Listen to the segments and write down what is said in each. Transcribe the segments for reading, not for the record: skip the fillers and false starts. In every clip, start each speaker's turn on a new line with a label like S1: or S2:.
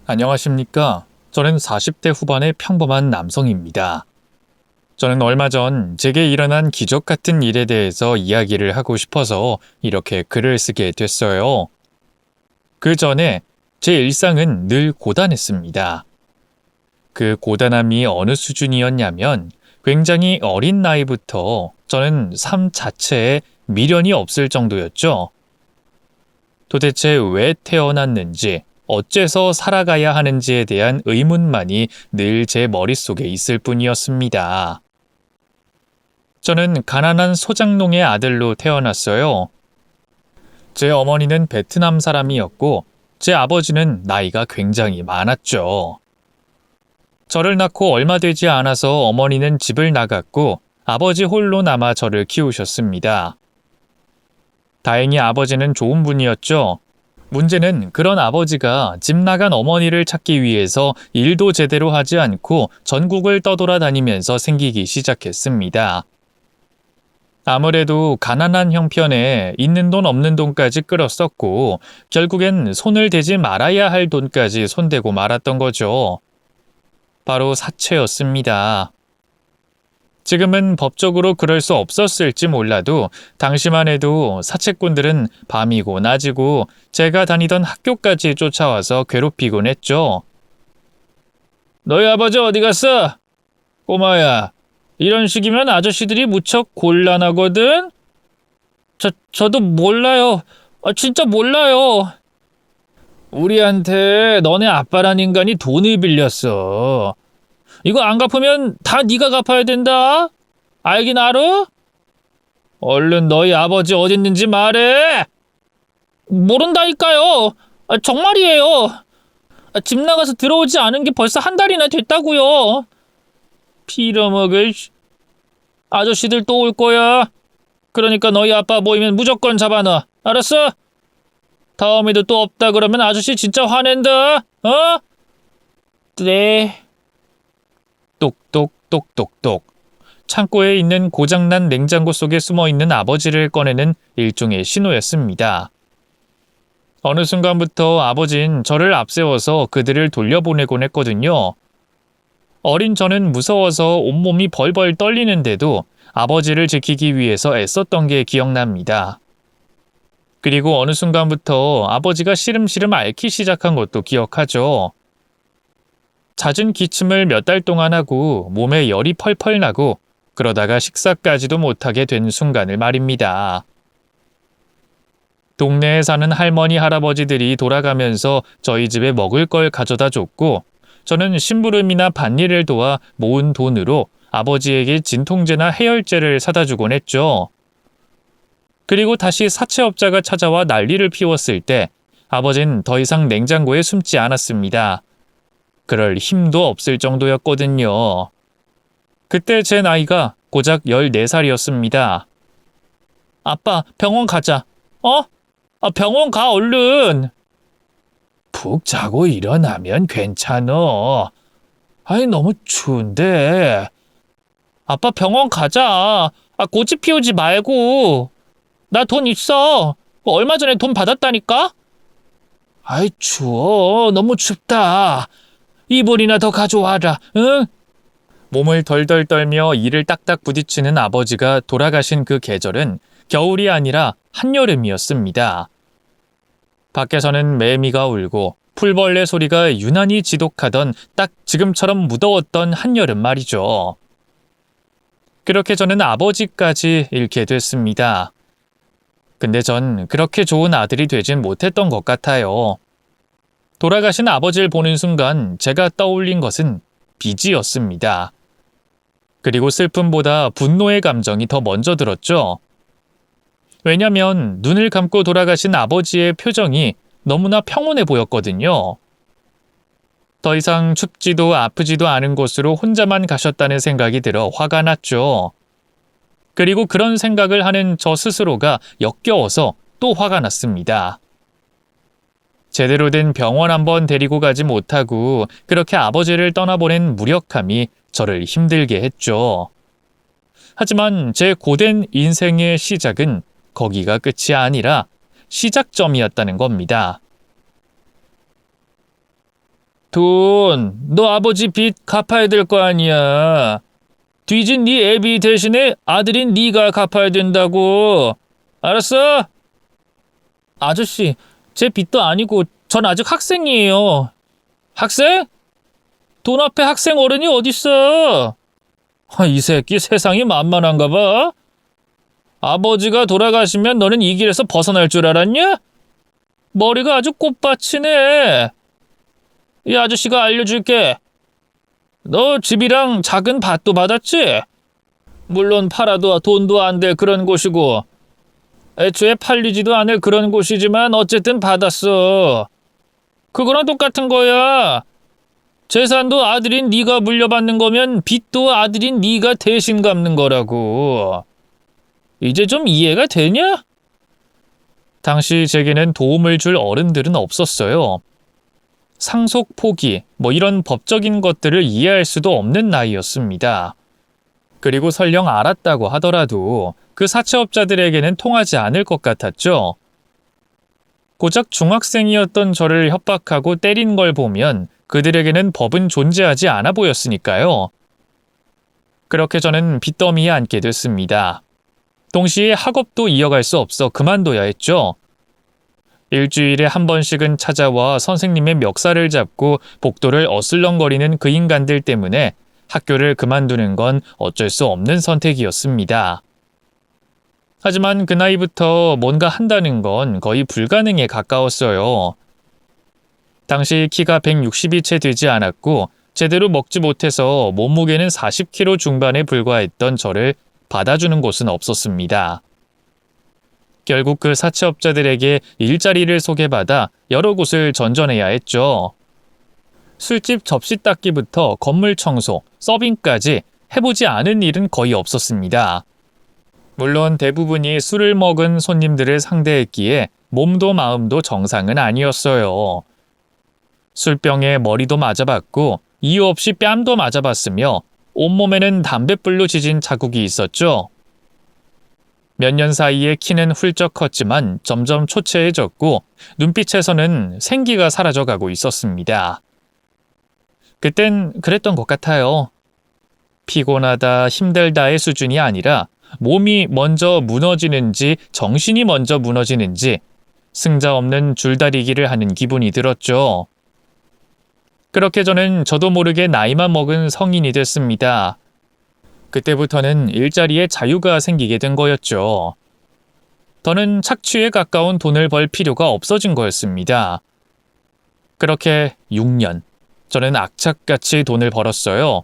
S1: 안녕하십니까? 저는 40대 후반의 평범한 남성입니다. 저는 얼마 전 제게 일어난 기적 같은 일에 대해서 이야기를 하고 싶어서 이렇게 글을 쓰게 됐어요. 그 전에 제 일상은 늘 고단했습니다. 그 고단함이 어느 수준이었냐면 굉장히 어린 나이부터 저는 삶 자체에 미련이 없을 정도였죠. 도대체 왜 태어났는지, 어째서 살아가야 하는지에 대한 의문만이 늘 제 머릿속에 있을 뿐이었습니다. 저는 가난한 소장농의 아들로 태어났어요. 제 어머니는 베트남 사람이었고, 제 아버지는 나이가 굉장히 많았죠. 저를 낳고 얼마 되지 않아서 어머니는 집을 나갔고, 아버지 홀로 남아 저를 키우셨습니다. 다행히 아버지는 좋은 분이었죠. 문제는 그런 아버지가 집 나간 어머니를 찾기 위해서 일도 제대로 하지 않고 전국을 떠돌아다니면서 생기기 시작했습니다. 아무래도 가난한 형편에 있는 돈 없는 돈까지 끌었었고 결국엔 손을 대지 말아야 할 돈까지 손대고 말았던 거죠. 바로 사채였습니다. 지금은 법적으로 그럴 수 없었을지 몰라도 당시만 해도 사채꾼들은 밤이고 낮이고 제가 다니던 학교까지 쫓아와서 괴롭히곤 했죠. 너희 아버지 어디 갔어? 꼬마야, 이런 식이면 아저씨들이 무척 곤란하거든? 저도 몰라요. 진짜 몰라요. 우리한테 너네 아빠란 인간이 돈을 빌렸어. 이거 안 갚으면 다 네가 갚아야 된다. 알긴 알아? 얼른 너희 아버지 어딨는지 말해. 모른다니까요. 정말이에요. 집 나가서 들어오지 않은 게 벌써 한 달이나 됐다고요. 피려먹을. 아저씨들 또 올 거야. 그러니까 너희 아빠 모이면 무조건 잡아놔. 알았어? 다음에도 또 없다 그러면 아저씨 진짜 화낸다. 어? 네. 똑똑똑똑똑. 창고에 있는 고장난 냉장고 속에 숨어있는 아버지를 꺼내는 일종의 신호였습니다. 어느 순간부터 아버진 저를 앞세워서 그들을 돌려보내곤 했거든요. 어린 저는 무서워서 온몸이 벌벌 떨리는데도 아버지를 지키기 위해서 애썼던 게 기억납니다. 그리고 어느 순간부터 아버지가 시름시름 앓기 시작한 것도 기억하죠. 잦은 기침을 몇 달 동안 하고 몸에 열이 펄펄 나고 그러다가 식사까지도 못하게 된 순간을 말입니다. 동네에 사는 할머니 할아버지들이 돌아가면서 저희 집에 먹을 걸 가져다 줬고 저는 심부름이나 밭일을 도와 모은 돈으로 아버지에게 진통제나 해열제를 사다 주곤 했죠. 그리고 다시 사채업자가 찾아와 난리를 피웠을 때 아버진 더 이상 냉장고에 숨지 않았습니다. 그럴 힘도 없을 정도였거든요. 그때 제 나이가 고작 14살이었습니다. 아빠, 병원 가자. 어? 병원 가, 얼른. 푹 자고 일어나면 괜찮어. 너무 추운데. 아빠, 병원 가자. 고집 피우지 말고. 나 돈 있어. 얼마 전에 돈 받았다니까? 추워. 너무 춥다. 이불이나 더 가져와라, 응? 몸을 덜덜 떨며 이를 딱딱 부딪히는 아버지가 돌아가신 그 계절은 겨울이 아니라 한여름이었습니다. 밖에서는 매미가 울고 풀벌레 소리가 유난히 지독하던 딱 지금처럼 무더웠던 한여름 말이죠. 그렇게 저는 아버지까지 잃게 됐습니다. 근데 전 그렇게 좋은 아들이 되진 못했던 것 같아요. 돌아가신 아버지를 보는 순간 제가 떠올린 것은 빚이었습니다. 그리고 슬픔보다 분노의 감정이 더 먼저 들었죠. 왜냐면 눈을 감고 돌아가신 아버지의 표정이 너무나 평온해 보였거든요. 더 이상 춥지도 아프지도 않은 곳으로 혼자만 가셨다는 생각이 들어 화가 났죠. 그리고 그런 생각을 하는 저 스스로가 역겨워서 또 화가 났습니다. 제대로 된 병원 한번 데리고 가지 못하고 그렇게 아버지를 떠나보낸 무력함이 저를 힘들게 했죠. 하지만 제 고된 인생의 시작은 거기가 끝이 아니라 시작점이었다는 겁니다. 돈, 너 아버지 빚 갚아야 될 거 아니야. 뒤진 네 애비 대신에 아들인 네가 갚아야 된다고. 알았어? 아저씨, 제 빚도 아니고 전 아직 학생이에요. 학생? 돈 앞에 학생 어른이 어딨어? 이 새끼 세상이 만만한가 봐. 아버지가 돌아가시면 너는 이 길에서 벗어날 줄 알았냐? 머리가 아주 꽃밭이네. 이 아저씨가 알려줄게. 너 집이랑 작은 밭도 받았지? 물론 팔아도 돈도 안 될 그런 곳이고 애초에 팔리지도 않을 그런 곳이지만 어쨌든 받았어. 그거랑 똑같은 거야. 재산도 아들인 네가 물려받는 거면 빚도 아들인 네가 대신 갚는 거라고. 이제 좀 이해가 되냐? 당시 제게는 도움을 줄 어른들은 없었어요. 상속 포기, 이런 법적인 것들을 이해할 수도 없는 나이였습니다. 그리고 설령 알았다고 하더라도 그 사채업자들에게는 통하지 않을 것 같았죠. 고작 중학생이었던 저를 협박하고 때린 걸 보면 그들에게는 법은 존재하지 않아 보였으니까요. 그렇게 저는 빚더미에 앉게 됐습니다. 동시에 학업도 이어갈 수 없어 그만둬야 했죠. 일주일에 한 번씩은 찾아와 선생님의 멱살을 잡고 복도를 어슬렁거리는 그 인간들 때문에 학교를 그만두는 건 어쩔 수 없는 선택이었습니다. 하지만 그 나이부터 뭔가 한다는 건 거의 불가능에 가까웠어요. 당시 키가 160이 채 되지 않았고 제대로 먹지 못해서 몸무게는 40kg 중반에 불과했던 저를 받아주는 곳은 없었습니다. 결국 그 사채업자들에게 일자리를 소개받아 여러 곳을 전전해야 했죠. 술집 접시 닦기부터 건물 청소, 서빙까지 해보지 않은 일은 거의 없었습니다. 물론 대부분이 술을 먹은 손님들을 상대했기에 몸도 마음도 정상은 아니었어요. 술병에 머리도 맞아봤고 이유 없이 뺨도 맞아봤으며 온몸에는 담뱃불로 지진 자국이 있었죠. 몇 년 사이에 키는 훌쩍 컸지만 점점 초췌해졌고 눈빛에서는 생기가 사라져가고 있었습니다. 그땐 그랬던 것 같아요. 피곤하다, 힘들다의 수준이 아니라 몸이 먼저 무너지는지 정신이 먼저 무너지는지 승자 없는 줄다리기를 하는 기분이 들었죠. 그렇게 저도 모르게 나이만 먹은 성인이 됐습니다. 그때부터는 일자리에 자유가 생기게 된 거였죠. 더는 착취에 가까운 돈을 벌 필요가 없어진 거였습니다. 그렇게 6년, 저는 악착같이 돈을 벌었어요.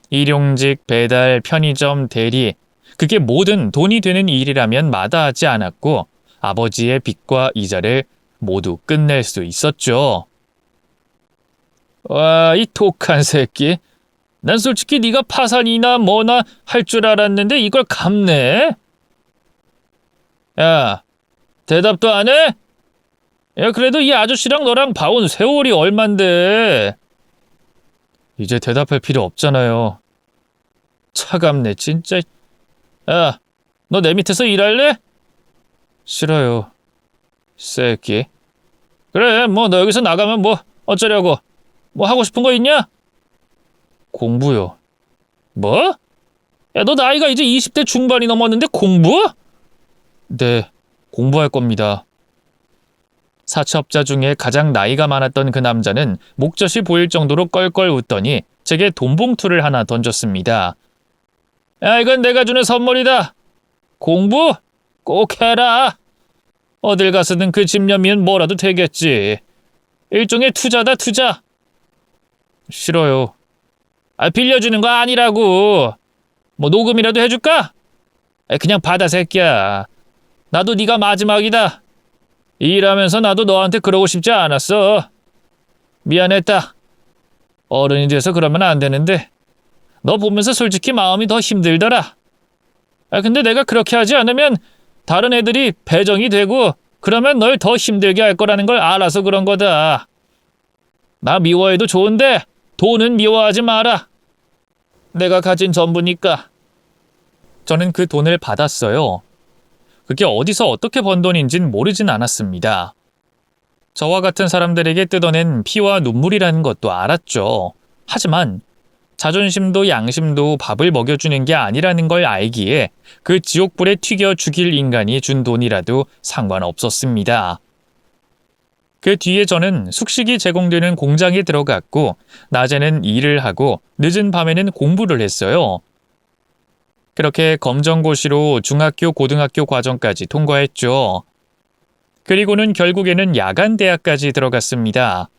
S1: 일용직, 배달, 편의점, 대리, 그게 모든 돈이 되는 일이라면 마다하지 않았고 아버지의 빚과 이자를 모두 끝낼 수 있었죠. 와, 이 독한 새끼. 난 솔직히 네가 파산이나 뭐나 할 줄 알았는데 이걸 갚네? 야, 대답도 안 해? 야, 그래도 이 아저씨랑 너랑 봐온 세월이 얼만데. 이제 대답할 필요 없잖아요. 차갑네, 진짜. 야, 너 내 밑에서 일할래? 싫어요, 새끼. 그래, 너 여기서 나가면 어쩌려고? 하고 싶은 거 있냐? 공부요. 뭐? 야, 너 나이가 이제 20대 중반이 넘었는데 공부? 네, 공부할 겁니다. 사채업자 중에 가장 나이가 많았던 그 남자는 목젖이 보일 정도로 껄껄 웃더니 제게 돈봉투를 하나 던졌습니다. 야, 이건 내가 주는 선물이다. 공부? 꼭 해라. 어딜 가서든 그 집념이면 뭐라도 되겠지. 일종의 투자다, 투자. 싫어요. 빌려주는 거 아니라고. 녹음이라도 해줄까? 그냥 받아, 새끼야. 나도 네가 마지막이다. 일하면서 나도 너한테 그러고 싶지 않았어. 미안했다. 어른이 돼서 그러면 안 되는데 너 보면서 솔직히 마음이 더 힘들더라. 근데 내가 그렇게 하지 않으면 다른 애들이 배정이 되고 그러면 널 더 힘들게 할 거라는 걸 알아서 그런 거다. 나 미워해도 좋은데 돈은 미워하지 마라. 내가 가진 전부니까. 저는 그 돈을 받았어요. 그게 어디서 어떻게 번 돈인진 모르진 않았습니다. 저와 같은 사람들에게 뜯어낸 피와 눈물이라는 것도 알았죠. 하지만 자존심도 양심도 밥을 먹여주는 게 아니라는 걸 알기에 그 지옥불에 튀겨 죽일 인간이 준 돈이라도 상관없었습니다. 그 뒤에 저는 숙식이 제공되는 공장에 들어갔고 낮에는 일을 하고 늦은 밤에는 공부를 했어요. 그렇게 검정고시로 중학교, 고등학교 과정까지 통과했죠. 그리고는 결국에는 야간대학까지 들어갔습니다.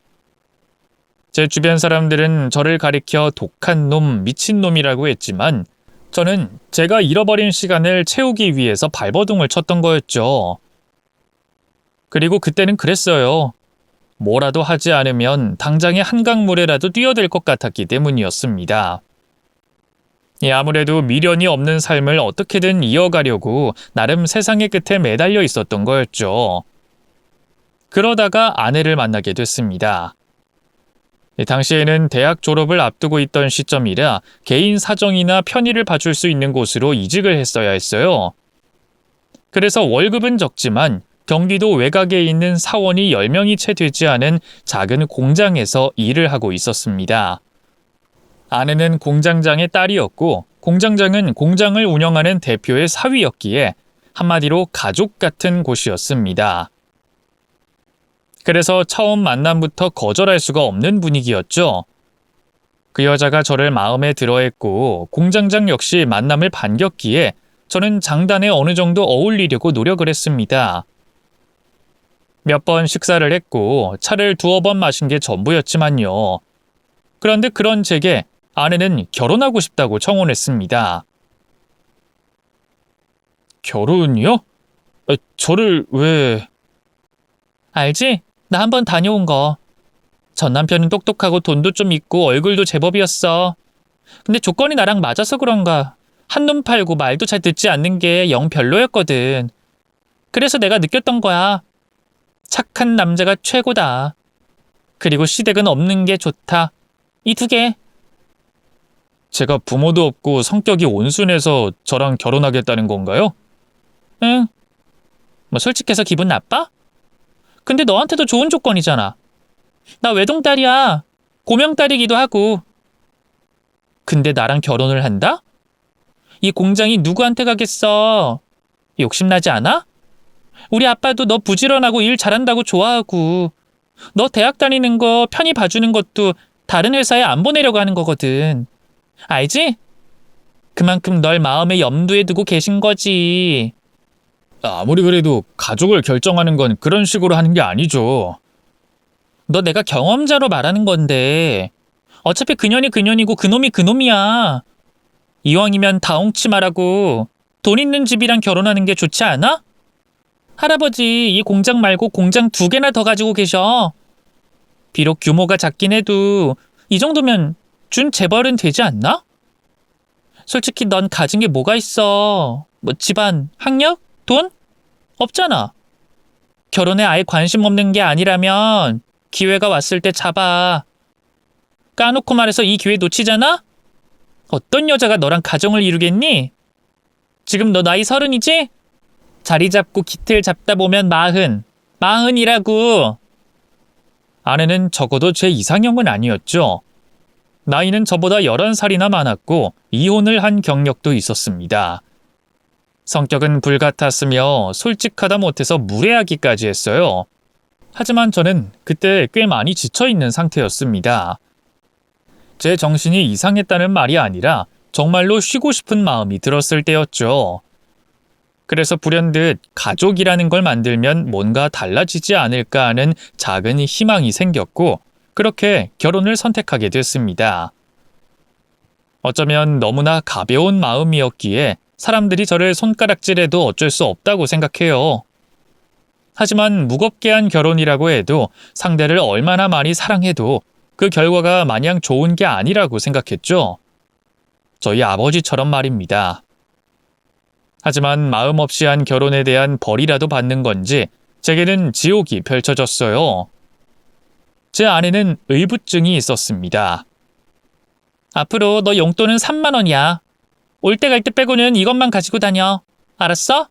S1: 제 주변 사람들은 저를 가리켜 독한 놈, 미친놈이라고 했지만 저는 제가 잃어버린 시간을 채우기 위해서 발버둥을 쳤던 거였죠. 그리고 그때는 그랬어요. 뭐라도 하지 않으면 당장에 한강물에라도 뛰어들 것 같았기 때문이었습니다. 아무래도 미련이 없는 삶을 어떻게든 이어가려고 나름 세상의 끝에 매달려 있었던 거였죠. 그러다가 아내를 만나게 됐습니다. 당시에는 대학 졸업을 앞두고 있던 시점이라 개인 사정이나 편의를 봐줄 수 있는 곳으로 이직을 했어야 했어요. 그래서 월급은 적지만 경기도 외곽에 있는 사원이 10명이 채 되지 않은 작은 공장에서 일을 하고 있었습니다. 아내는 공장장의 딸이었고 공장장은 공장을 운영하는 대표의 사위였기에 한마디로 가족 같은 곳이었습니다. 그래서 처음 만남부터 거절할 수가 없는 분위기였죠. 그 여자가 저를 마음에 들어했고 공장장 역시 만남을 반겼기에 저는 장단에 어느 정도 어울리려고 노력을 했습니다. 몇 번 식사를 했고 차를 2번 마신 게 전부였지만요. 그런데 그런 제게 아내는 결혼하고 싶다고 청혼했습니다. 결혼이요? 저를 왜... 알지? 나 한번 다녀온 거. 전 남편은 똑똑하고 돈도 좀 있고 얼굴도 제법이었어. 근데 조건이 나랑 맞아서 그런가 한눈 팔고 말도 잘 듣지 않는 게 영 별로였거든. 그래서 내가 느꼈던 거야. 착한 남자가 최고다. 그리고 시댁은 없는 게 좋다. 이 2개. 제가 부모도 없고 성격이 온순해서 저랑 결혼하겠다는 건가요? 응. 뭐 솔직해서 기분 나빠? 근데 너한테도 좋은 조건이잖아. 나 외동딸이야. 고명딸이기도 하고. 근데 나랑 결혼을 한다? 이 공장이 누구한테 가겠어? 욕심나지 않아? 우리 아빠도 너 부지런하고 일 잘한다고 좋아하고 너 대학 다니는 거 편히 봐주는 것도 다른 회사에 안 보내려고 하는 거거든. 알지? 그만큼 널 마음에 염두에 두고 계신 거지. 아무리 그래도 가족을 결정하는 건 그런 식으로 하는 게 아니죠. 너 내가 경험자로 말하는 건데 어차피 그년이 그년이고 그놈이 그놈이야. 이왕이면 다홍치 말하고 돈 있는 집이랑 결혼하는 게 좋지 않아? 할아버지 이 공장 말고 공장 2개나 더 가지고 계셔. 비록 규모가 작긴 해도 이 정도면 준 재벌은 되지 않나? 솔직히 넌 가진 게 뭐가 있어? 뭐 집안, 학력, 돈? 없잖아. 결혼에 아예 관심 없는 게 아니라면 기회가 왔을 때 잡아. 까놓고 말해서 이 기회 놓치잖아? 어떤 여자가 너랑 가정을 이루겠니? 지금 너 나이 30이지? 자리 잡고 기틀 잡다 보면 40이라고. 아내는 적어도 제 이상형은 아니었죠. 나이는 저보다 11살이나 많았고 이혼을 한 경력도 있었습니다. 성격은 불같았으며 솔직하다 못해서 무례하기까지 했어요. 하지만 저는 그때 꽤 많이 지쳐있는 상태였습니다. 제 정신이 이상했다는 말이 아니라 정말로 쉬고 싶은 마음이 들었을 때였죠. 그래서 불현듯 가족이라는 걸 만들면 뭔가 달라지지 않을까 하는 작은 희망이 생겼고 그렇게 결혼을 선택하게 됐습니다. 어쩌면 너무나 가벼운 마음이었기에 사람들이 저를 손가락질해도 어쩔 수 없다고 생각해요. 하지만 무겁게 한 결혼이라고 해도 상대를 얼마나 많이 사랑해도 그 결과가 마냥 좋은 게 아니라고 생각했죠. 저희 아버지처럼 말입니다. 하지만 마음 없이 한 결혼에 대한 벌이라도 받는 건지 제게는 지옥이 펼쳐졌어요. 제 아내는 의부증이 있었습니다. 앞으로 너 용돈은 3만 원이야. 올 때 갈 때 빼고는 이것만 가지고 다녀. 알았어?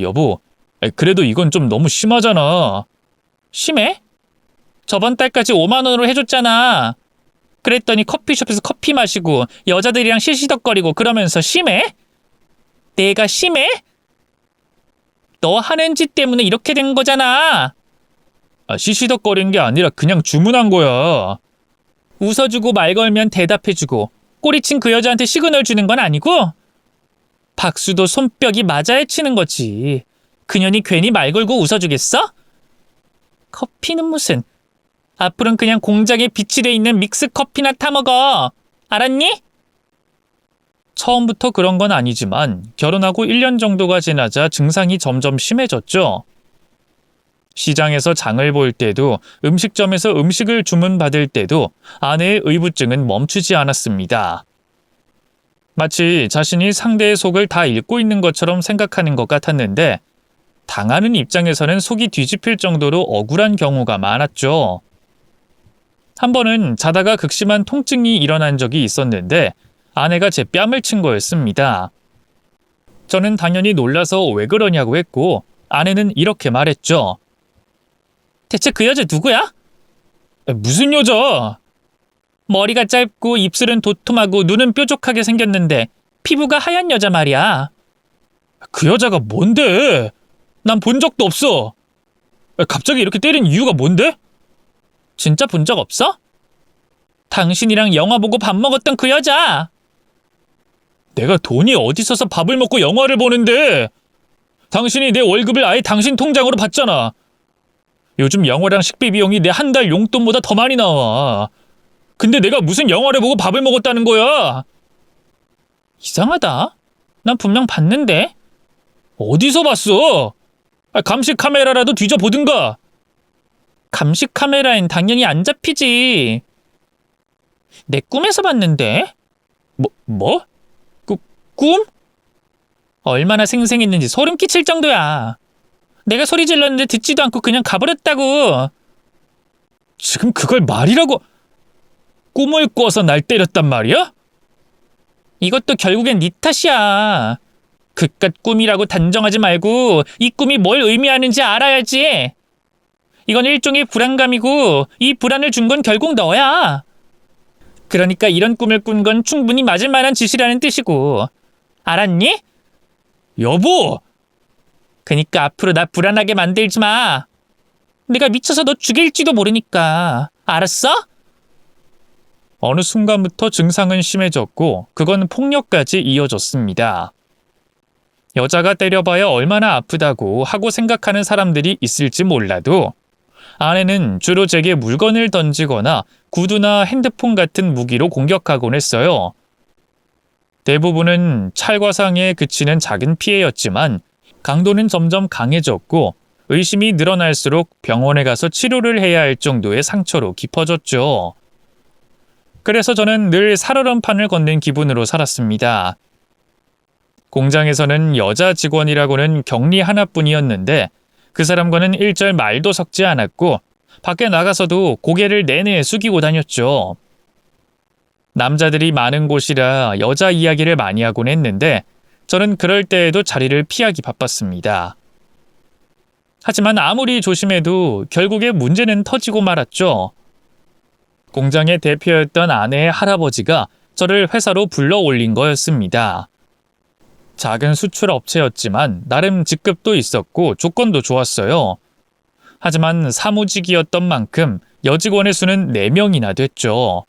S1: 여보, 그래도 이건 좀 너무 심하잖아. 심해? 저번 달까지 5만 원으로 해줬잖아. 그랬더니 커피숍에서 커피 마시고 여자들이랑 시시덕거리고 그러면서 심해? 내가 심해? 너 하는 짓 때문에 이렇게 된 거잖아. 시시덕거린 게 아니라 그냥 주문한 거야. 웃어주고 말 걸면 대답해주고 꼬리친 그 여자한테 시그널 주는 건 아니고? 박수도 손뼉이 맞아야 치는 거지. 그년이 괜히 말 걸고 웃어주겠어? 커피는 무슨. 앞으로는 그냥 공장에 비치돼 있는 믹스 커피나 타먹어. 알았니? 처음부터 그런 건 아니지만 결혼하고 1년 정도가 지나자 증상이 점점 심해졌죠. 시장에서 장을 볼 때도 음식점에서 음식을 주문받을 때도 아내의 의부증은 멈추지 않았습니다. 마치 자신이 상대의 속을 다 읽고 있는 것처럼 생각하는 것 같았는데 당하는 입장에서는 속이 뒤집힐 정도로 억울한 경우가 많았죠. 한 번은 자다가 극심한 통증이 일어난 적이 있었는데 아내가 제 뺨을 친 거였습니다. 저는 당연히 놀라서 왜 그러냐고 했고 아내는 이렇게 말했죠. 대체 그 여자 누구야? 무슨 여자? 머리가 짧고 입술은 도톰하고 눈은 뾰족하게 생겼는데 피부가 하얀 여자 말이야. 그 여자가 뭔데? 난 본 적도 없어. 갑자기 이렇게 때린 이유가 뭔데? 진짜 본 적 없어? 당신이랑 영화 보고 밥 먹었던 그 여자. 내가 돈이 어디 있어서 밥을 먹고 영화를 보는데. 당신이 내 월급을 아예 당신 통장으로 받잖아. 요즘 영화랑 식비 비용이 내 한 달 용돈보다 더 많이 나와. 근데 내가 무슨 영화를 보고 밥을 먹었다는 거야? 이상하다. 난 분명 봤는데. 어디서 봤어? 감식 카메라라도 뒤져보든가. 감식 카메라엔 당연히 안 잡히지. 내 꿈에서 봤는데. 뭐? 꿈? 얼마나 생생했는지 소름 끼칠 정도야. 내가 소리 질렀는데 듣지도 않고 그냥 가버렸다고. 지금 그걸 말이라고. 꿈을 꿔서 날 때렸단 말이야? 이것도 결국엔 네 탓이야. 그깟 꿈이라고 단정하지 말고 이 꿈이 뭘 의미하는지 알아야지. 이건 일종의 불안감이고 이 불안을 준 건 결국 너야. 그러니까 이런 꿈을 꾼 건 충분히 맞을 만한 짓이라는 뜻이고. 알았니? 여보! 그니까 앞으로 나 불안하게 만들지 마. 내가 미쳐서 너 죽일지도 모르니까. 알았어? 어느 순간부터 증상은 심해졌고 그건 폭력까지 이어졌습니다. 여자가 때려봐야 얼마나 아프다고 하고 생각하는 사람들이 있을지 몰라도 아내는 주로 제게 물건을 던지거나 구두나 핸드폰 같은 무기로 공격하곤 했어요. 대부분은 찰과상에 그치는 작은 피해였지만 강도는 점점 강해졌고 의심이 늘어날수록 병원에 가서 치료를 해야 할 정도의 상처로 깊어졌죠. 그래서 저는 늘 살얼음판을 걷는 기분으로 살았습니다. 공장에서는 여자 직원이라고는 격리 하나뿐이었는데 그 사람과는 일절 말도 섞지 않았고 밖에 나가서도 고개를 내내 숙이고 다녔죠. 남자들이 많은 곳이라 여자 이야기를 많이 하곤 했는데 저는 그럴 때에도 자리를 피하기 바빴습니다. 하지만 아무리 조심해도 결국에 문제는 터지고 말았죠. 공장의 대표였던 아내의 할아버지가 저를 회사로 불러 올린 거였습니다. 작은 수출 업체였지만 나름 직급도 있었고 조건도 좋았어요. 하지만 사무직이었던 만큼 여직원의 수는 4명이나 됐죠.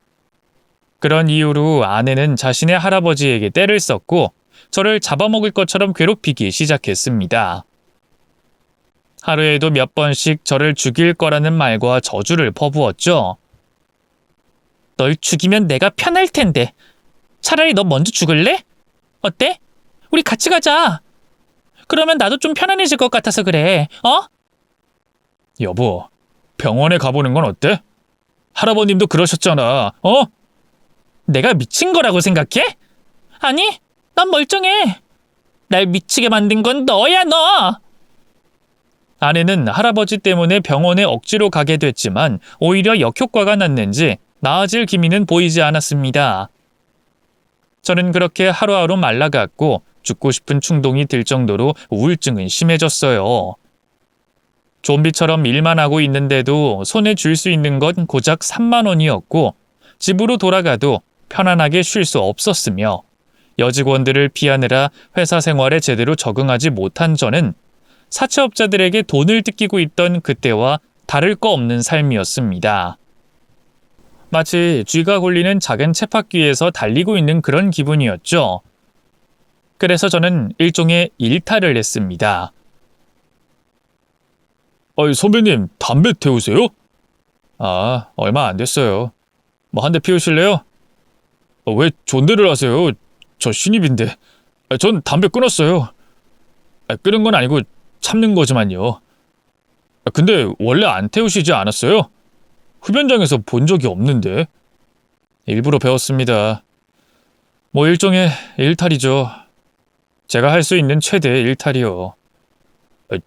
S1: 그런 이유로 아내는 자신의 할아버지에게 떼를 썼고 저를 잡아먹을 것처럼 괴롭히기 시작했습니다. 하루에도 몇 번씩 저를 죽일 거라는 말과 저주를 퍼부었죠. 널 죽이면 내가 편할 텐데. 차라리 너 먼저 죽을래? 어때? 우리 같이 가자. 그러면 나도 좀 편안해질 것 같아서 그래. 어? 여보, 병원에 가보는 건 어때? 할아버님도 그러셨잖아. 어? 내가 미친 거라고 생각해? 아니, 난 멀쩡해. 날 미치게 만든 건 너야, 너. 아내는 할아버지 때문에 병원에 억지로 가게 됐지만 오히려 역효과가 났는지 나아질 기미는 보이지 않았습니다. 저는 그렇게 하루하루 말라갔고 죽고 싶은 충동이 들 정도로 우울증은 심해졌어요. 좀비처럼 일만 하고 있는데도 손에 쥘 수 있는 건 고작 3만 원이었고 집으로 돌아가도 편안하게 쉴 수 없었으며 여직원들을 피하느라 회사 생활에 제대로 적응하지 못한 저는 사채업자들에게 돈을 뜯기고 있던 그때와 다를 거 없는 삶이었습니다. 마치 쥐가 굴리는 작은 쳇바퀴에서 달리고 있는 그런 기분이었죠. 그래서 저는 일종의 일탈을 했습니다. 선배님, 담배 태우세요? 얼마 안 됐어요. 뭐 한 대 피우실래요? 왜 존대를 하세요? 저 신입인데. 전 담배 끊었어요. 끊은 건 아니고 참는 거지만요. 근데 원래 안 태우시지 않았어요? 흡연장에서 본 적이 없는데. 일부러 배웠습니다. 뭐 일종의 일탈이죠. 제가 할 수 있는 최대 일탈이요.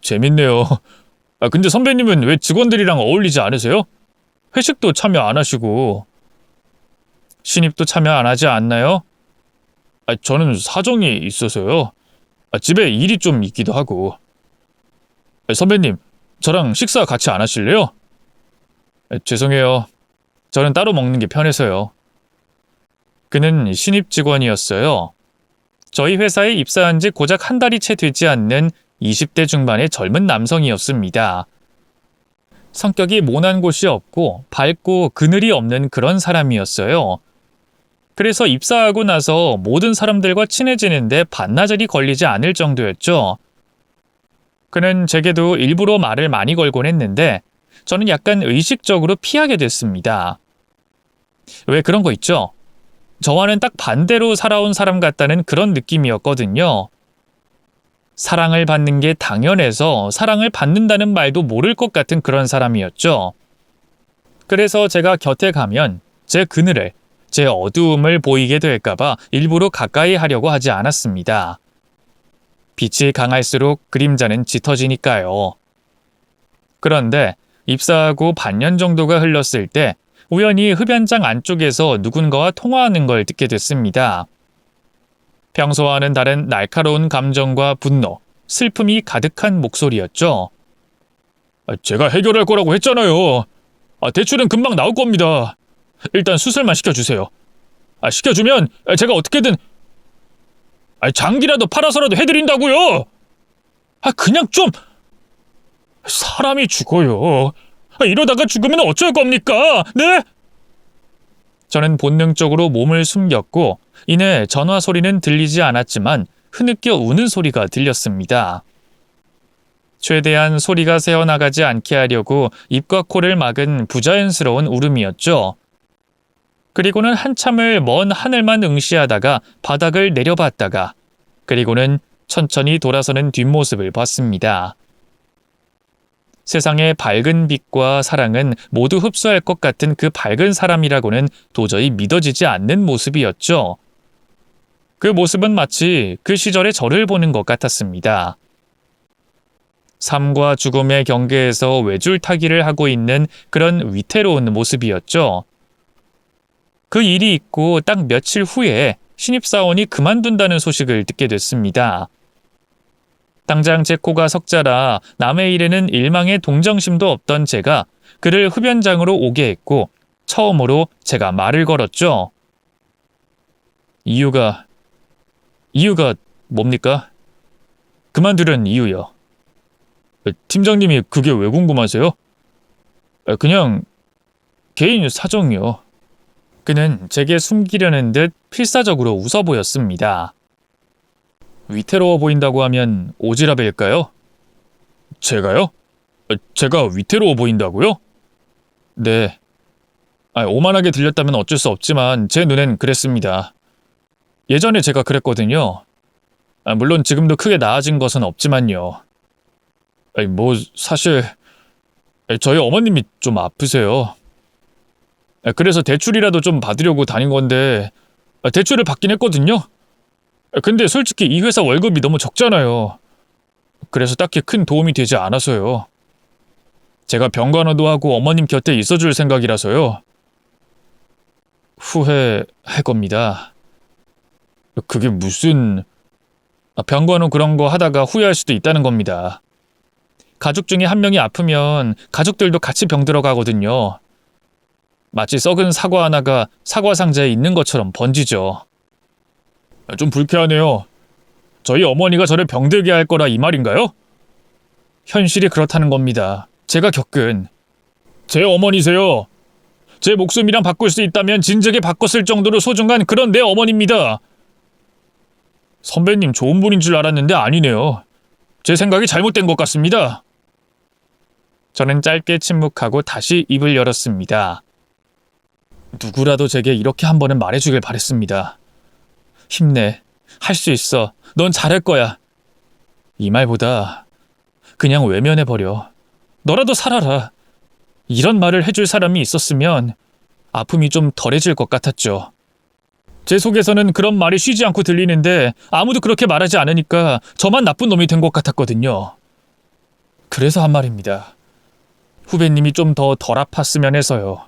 S1: 재밌네요. 근데 선배님은 왜 직원들이랑 어울리지 않으세요? 회식도 참여 안 하시고. 신입도 참여 안 하지 않나요? 저는 사정이 있어서요. 집에 일이 좀 있기도 하고. 선배님, 저랑 식사 같이 안 하실래요? 죄송해요. 저는 따로 먹는 게 편해서요. 그는 신입 직원이었어요. 저희 회사에 입사한 지 고작 한 달이 채 되지 않는 20대 중반의 젊은 남성이었습니다. 성격이 모난 곳이 없고 밝고 그늘이 없는 그런 사람이었어요. 그래서 입사하고 나서 모든 사람들과 친해지는데 반나절이 걸리지 않을 정도였죠. 그는 제게도 일부러 말을 많이 걸곤 했는데 저는 약간 의식적으로 피하게 됐습니다. 왜 그런 거 있죠? 저와는 딱 반대로 살아온 사람 같다는 그런 느낌이었거든요. 사랑을 받는 게 당연해서 사랑을 받는다는 말도 모를 것 같은 그런 사람이었죠. 그래서 제가 곁에 가면 제 그늘을, 제 어두움을 보이게 될까봐 일부러 가까이 하려고 하지 않았습니다. 빛이 강할수록 그림자는 짙어지니까요. 그런데 입사하고 반년 정도가 흘렀을 때 우연히 흡연장 안쪽에서 누군가와 통화하는 걸 듣게 됐습니다. 평소와는 다른 날카로운 감정과 분노, 슬픔이 가득한 목소리였죠. 제가 해결할 거라고 했잖아요. 대출은 금방 나올 겁니다. 일단 수술만 시켜주세요. 시켜주면 제가 어떻게든 장기라도 팔아서라도 해드린다고요. 그냥 좀 사람이 죽어요. 이러다가 죽으면 어쩔 겁니까? 네? 저는 본능적으로 몸을 숨겼고 이내 전화 소리는 들리지 않았지만 흐느껴 우는 소리가 들렸습니다. 최대한 소리가 새어나가지 않게 하려고 입과 코를 막은 부자연스러운 울음이었죠. 그리고는 한참을 먼 하늘만 응시하다가 바닥을 내려봤다가 그리고는 천천히 돌아서는 뒷모습을 봤습니다. 세상의 밝은 빛과 사랑은 모두 흡수할 것 같은 그 밝은 사람이라고는 도저히 믿어지지 않는 모습이었죠. 그 모습은 마치 그 시절의 저를 보는 것 같았습니다. 삶과 죽음의 경계에서 외줄타기를 하고 있는 그런 위태로운 모습이었죠. 그 일이 있고 딱 며칠 후에 신입사원이 그만둔다는 소식을 듣게 됐습니다. 당장 제 코가 석자라 남의 일에는 일망의 동정심도 없던 제가 그를 흡연장으로 오게 했고 처음으로 제가 말을 걸었죠. 이유가 뭡니까? 그만두려는 이유요. 팀장님이 그게 왜 궁금하세요? 그냥 개인 사정이요. 그는 제게 숨기려는 듯 필사적으로 웃어 보였습니다. 위태로워 보인다고 하면 오지랖일까요? 제가요? 제가 위태로워 보인다고요? 네. 오만하게 들렸다면 어쩔 수 없지만 제 눈엔 그랬습니다. 예전에 제가 그랬거든요. 물론 지금도 크게 나아진 것은 없지만요. 사실 저희 어머님이 좀 아프세요. 그래서 대출이라도 좀 받으려고 다닌 건데 대출을 받긴 했거든요. 근데 솔직히 이 회사 월급이 너무 적잖아요. 그래서 딱히 큰 도움이 되지 않아서요. 제가 병간호도 하고 어머님 곁에 있어줄 생각이라서요. 후회할 겁니다. 그게 무슨... 병간호 그런 거 하다가 후회할 수도 있다는 겁니다. 가족 중에 한 명이 아프면 가족들도 같이 병들어 가거든요. 마치 썩은 사과 하나가 사과 상자에 있는 것처럼 번지죠. 좀 불쾌하네요. 저희 어머니가 저를 병들게 할 거라 이 말인가요? 현실이 그렇다는 겁니다. 제가 겪은. 제 어머니세요. 제 목숨이랑 바꿀 수 있다면 진작에 바꿨을 정도로 소중한 그런 내 어머니입니다. 선배님 좋은 분인 줄 알았는데 아니네요. 제 생각이 잘못된 것 같습니다. 저는 짧게 침묵하고 다시 입을 열었습니다. 누구라도 제게 이렇게 한 번은 말해주길 바랬습니다. 힘내. 할 수 있어. 넌 잘할 거야. 이 말보다 그냥 외면해버려. 너라도 살아라. 이런 말을 해줄 사람이 있었으면 아픔이 좀 덜해질 것 같았죠. 제 속에서는 그런 말이 쉬지 않고 들리는데 아무도 그렇게 말하지 않으니까 저만 나쁜 놈이 된 것 같았거든요. 그래서 한 말입니다. 후배님이 좀 더 덜 아팠으면 해서요.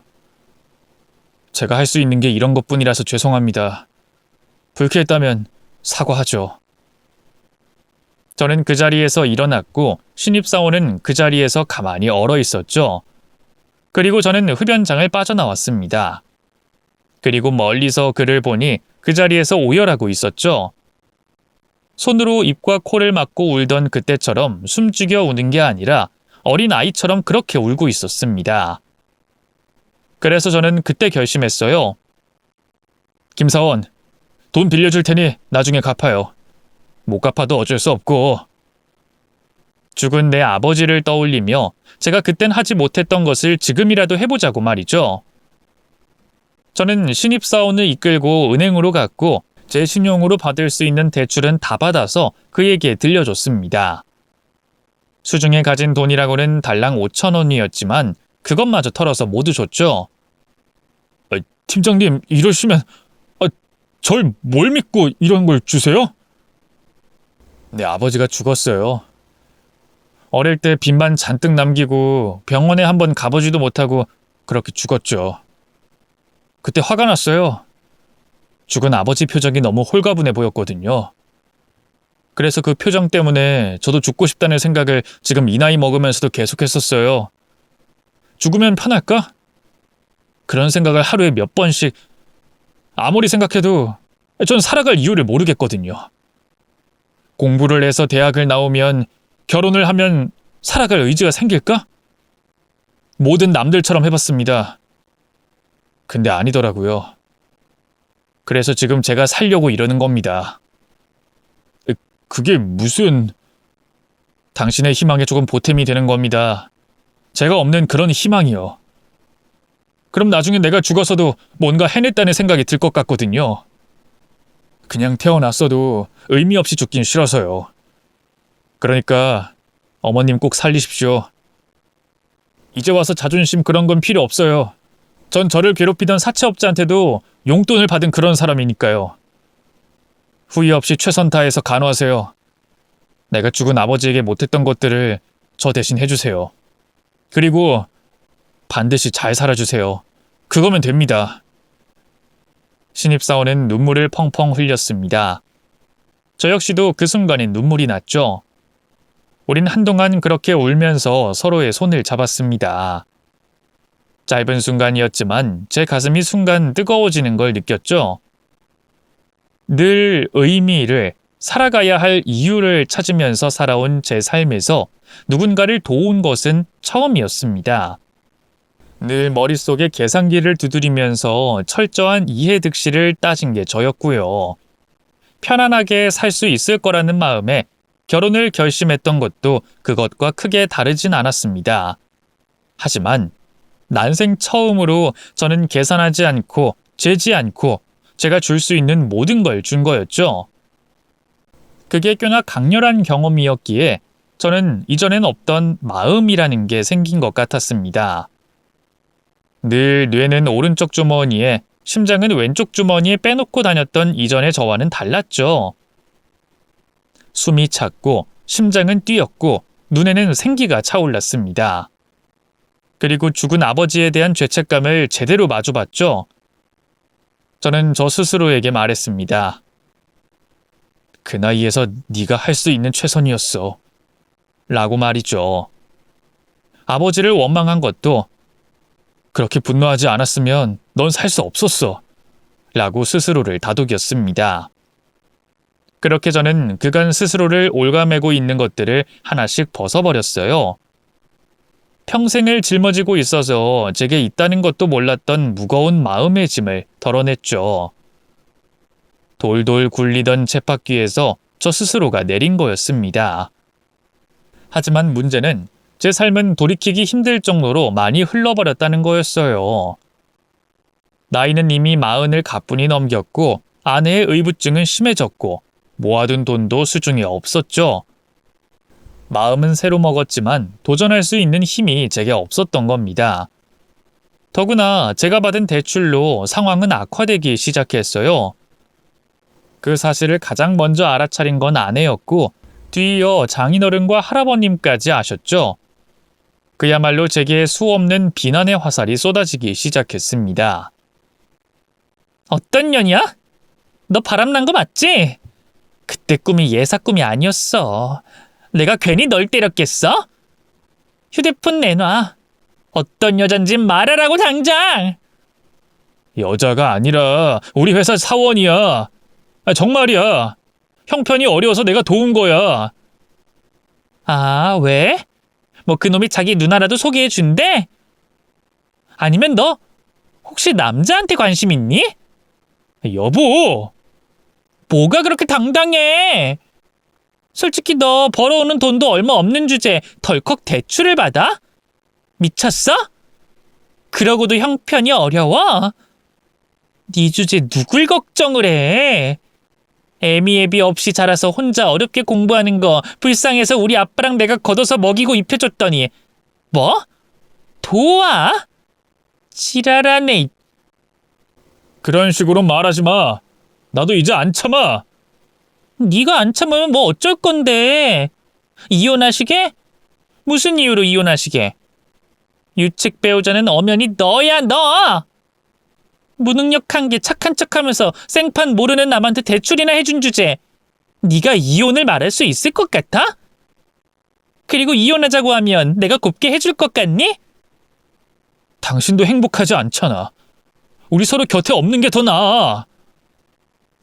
S1: 제가 할 수 있는 게 이런 것뿐이라서 죄송합니다. 불쾌했다면 사과하죠. 저는 그 자리에서 일어났고 신입사원은 그 자리에서 가만히 얼어 있었죠. 그리고 저는 흡연장을 빠져나왔습니다. 그리고 멀리서 그를 보니 그 자리에서 오열하고 있었죠. 손으로 입과 코를 막고 울던 그때처럼 숨죽여 우는 게 아니라 어린 아이처럼 그렇게 울고 있었습니다. 그래서 저는 그때 결심했어요. 김사원, 돈 빌려줄 테니 나중에 갚아요. 못 갚아도 어쩔 수 없고. 죽은 내 아버지를 떠올리며 제가 그땐 하지 못했던 것을 지금이라도 해보자고 말이죠. 저는 신입사원을 이끌고 은행으로 갔고 제 신용으로 받을 수 있는 대출은 다 받아서 그에게 들려줬습니다. 수중에 가진 돈이라고는 달랑 5,000원이었지만 그것마저 털어서 모두 줬죠. 팀장님, 이러시면 절 뭘 믿고 이런 걸 주세요? 내 아버지가 죽었어요. 어릴 때 빚만 잔뜩 남기고 병원에 한번 가보지도 못하고 그렇게 죽었죠. 그때 화가 났어요. 죽은 아버지 표정이 너무 홀가분해 보였거든요. 그래서 그 표정 때문에 저도 죽고 싶다는 생각을 지금 이 나이 먹으면서도 계속했었어요. 죽으면 편할까? 그런 생각을 하루에 몇 번씩. 아무리 생각해도 전 살아갈 이유를 모르겠거든요. 공부를 해서 대학을 나오면 결혼을 하면 살아갈 의지가 생길까? 모든 남들처럼 해봤습니다. 근데 아니더라고요. 그래서 지금 제가 살려고 이러는 겁니다. 그게 무슨... 당신의 희망에 조금 보탬이 되는 겁니다. 제가 없는 그런 희망이요. 그럼 나중에 내가 죽어서도 뭔가 해냈다는 생각이 들 것 같거든요. 그냥 태어났어도 의미 없이 죽긴 싫어서요. 그러니까 어머님 꼭 살리십시오. 이제 와서 자존심 그런 건 필요 없어요. 전 저를 괴롭히던 사채업자한테도 용돈을 받은 그런 사람이니까요. 후회 없이 최선 다해서 간호하세요. 내가 죽은 아버지에게 못했던 것들을 저 대신 해주세요. 그리고 반드시 잘 살아주세요. 그거면 됩니다. 신입사원은 눈물을 펑펑 흘렸습니다. 저 역시도 그 순간에 눈물이 났죠. 우린 한동안 그렇게 울면서 서로의 손을 잡았습니다. 짧은 순간이었지만 제 가슴이 순간 뜨거워지는 걸 느꼈죠. 늘 의미를, 살아가야 할 이유를 찾으면서 살아온 제 삶에서 누군가를 도운 것은 처음이었습니다. 늘 머릿속에 계산기를 두드리면서 철저한 이해득실을 따진 게 저였고요. 편안하게 살 수 있을 거라는 마음에 결혼을 결심했던 것도 그것과 크게 다르진 않았습니다. 하지만 난생 처음으로 저는 계산하지 않고 재지 않고 제가 줄 수 있는 모든 걸 준 거였죠. 그게 꽤나 강렬한 경험이었기에 저는 이전엔 없던 마음이라는 게 생긴 것 같았습니다. 늘 뇌는 오른쪽 주머니에 심장은 왼쪽 주머니에 빼놓고 다녔던 이전의 저와는 달랐죠. 숨이 찼고 심장은 뛰었고 눈에는 생기가 차올랐습니다. 그리고 죽은 아버지에 대한 죄책감을 제대로 마주봤죠. 저는 저 스스로에게 말했습니다. 그 나이에서 네가 할 수 있는 최선이었어. 라고 말이죠. 아버지를 원망한 것도 그렇게 분노하지 않았으면 넌 살 수 없었어. 라고 스스로를 다독였습니다. 그렇게 저는 그간 스스로를 옭아매고 있는 것들을 하나씩 벗어버렸어요. 평생을 짊어지고 있어서 제게 있다는 것도 몰랐던 무거운 마음의 짐을 덜어냈죠. 돌돌 굴리던 쳇바퀴에서 저 스스로가 내린 거였습니다. 하지만 문제는 제 삶은 돌이키기 힘들 정도로 많이 흘러버렸다는 거였어요. 나이는 이미 40을 가뿐히 넘겼고 아내의 의부증은 심해졌고 모아둔 돈도 수중에 없었죠. 마음은 새로 먹었지만 도전할 수 있는 힘이 제게 없었던 겁니다. 더구나 제가 받은 대출로 상황은 악화되기 시작했어요. 그 사실을 가장 먼저 알아차린 건 아내였고 뒤이어 장인어른과 할아버님까지 아셨죠. 그야말로 제게 수없는 비난의 화살이 쏟아지기 시작했습니다. 어떤 년이야? 너 바람난 거 맞지? 그때 꿈이 예사 꿈이 아니었어. 내가 괜히 널 때렸겠어? 휴대폰 내놔. 어떤 여잔지 말하라고 당장! 여자가 아니라 우리 회사 사원이야. 정말이야. 형편이 어려워서 내가 도운 거야. 아, 왜? 뭐 그놈이 자기 누나라도 소개해준대? 아니면 너 혹시 남자한테 관심 있니? 여보! 뭐가 그렇게 당당해? 솔직히 너 벌어오는 돈도 얼마 없는 주제에 덜컥 대출을 받아? 미쳤어? 그러고도 형편이 어려워? 네 주제 누굴 걱정을 해? 애미애비 없이 자라서 혼자 어렵게 공부하는 거 불쌍해서 우리 아빠랑 내가 걷어서 먹이고 입혀줬더니 뭐? 도와? 지랄하네. 그런 식으로 말하지 마. 나도 이제 안 참아. 네가 안 참으면 뭐 어쩔 건데. 이혼하시게? 무슨 이유로 이혼하시게? 유책 배우자는 엄연히 너야 너. 무능력한 게 착한 척하면서 생판 모르는 남한테 대출이나 해준 주제 네가 이혼을 말할 수 있을 것 같아? 그리고 이혼하자고 하면 내가 곱게 해줄 것 같니? 당신도 행복하지 않잖아. 우리 서로 곁에 없는 게 더 나아.